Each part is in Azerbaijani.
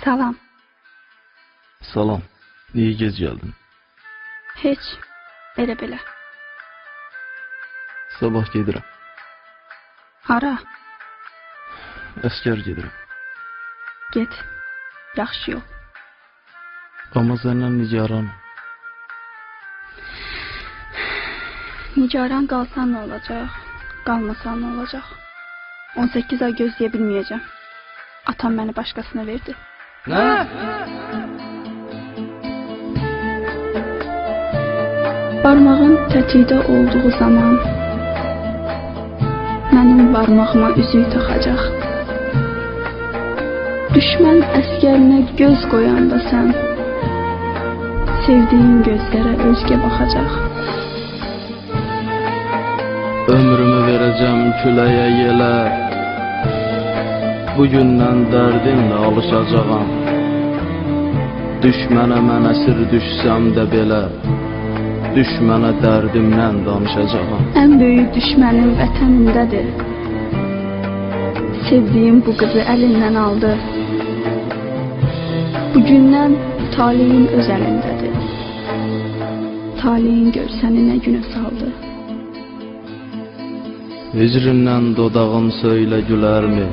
Salam. Salam. Niye gec geldin? Heç. Elə belə. Sabah gedirəm. Hara? Əskər gedirəm. Get. Yaxşı yol. Amma səndən nigaranım. Nigaran qalsan nə olacaq? Qalmasan nə olacaq? 18 ay gözləyə bilməyəcəm. Atam məni başqasına verdi. Nə? Barmağın tətikdə olduğu zaman mənim barmağıma üzük taxacaq. Düşmən əskərinə göz qoyanda sən sevdiyin gözlərə özgə baxacaq. Ömrümü verəcəm küləyə yelə. Bugündən dərdinlə alışacağam. Düşmənə mən əsir düşsəm də belə, düşmənə dərdimdən danışacağam. Ən böyük düşmənim vətənindədir. Sevdiyim bu qızı əlindən aldı. Bugündən taleyin öz əlindədir. Taleyin gör səni nə günə saldı. Hicrindən dodağım söylə gülərmi?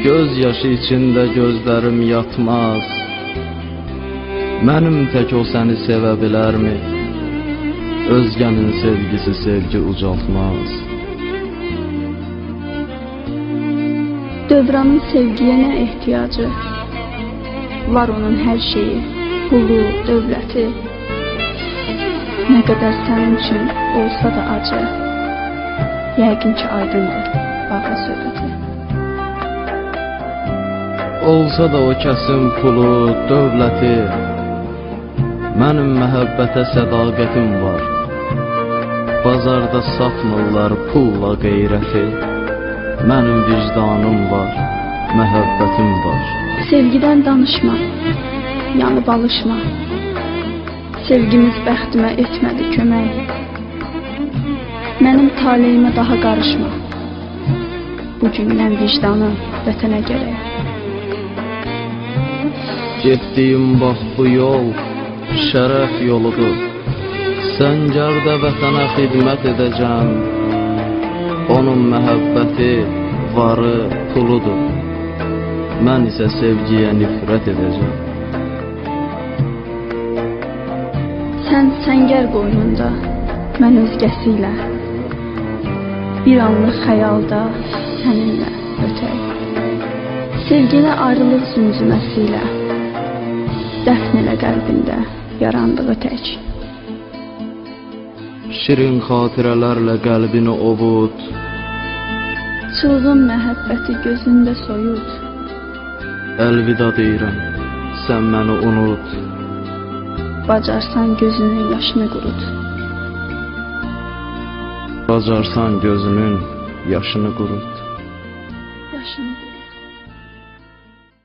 Göz yaşı içində gözlərim yatmaz. Mənim tək o səni sevə bilərmi? Özgənin sevgisi sevgi ucaltmaz. Dövranın sevgiyə nə ehtiyacı? Var onun hər şeyi, pulu, dövləti. Nə qədər sənin üçün olsa da acı. Yəqin ki aydındır bağlı söhbəti. Olsa da o kəsin pulu, dövləti. Mənim məhəbbətə sədaqətim var. Bazarda satmırlar pulla qeyrəti. Mənim vicdanım var, məhəbbətim var. Sevgidən danışma, yanıb alışma. Sevgimiz bəxtimə etmədi kömək. Mənim taleyimə daha qarışma. Bugündən vicdanı vətənə gərək. Getdiyim bax bu yol şərəf yoludur. Səngərdə vətənə xidmət edəcəm. Onun məhəbbəti, varı, puludur. Mən isə sevgiyə nifrət edəcəm. Sən səngər qoynunda, mən özgəsiylə. Bir anlıq xəyalda səninlə ötək. Sevginə ayrılıq zümzüməsiylə. Dəfn elə qəlbində yarandığı tək. Şirin xatirələrlə qəlbini ovut. Çılğın məhəbbəti gözündə soyut. Əlvida deyirəm, sən məni unut. Bacarsan gözünün yaşını qurut. Bacarsan gözünün yaşını qurut. Yaşını qurut.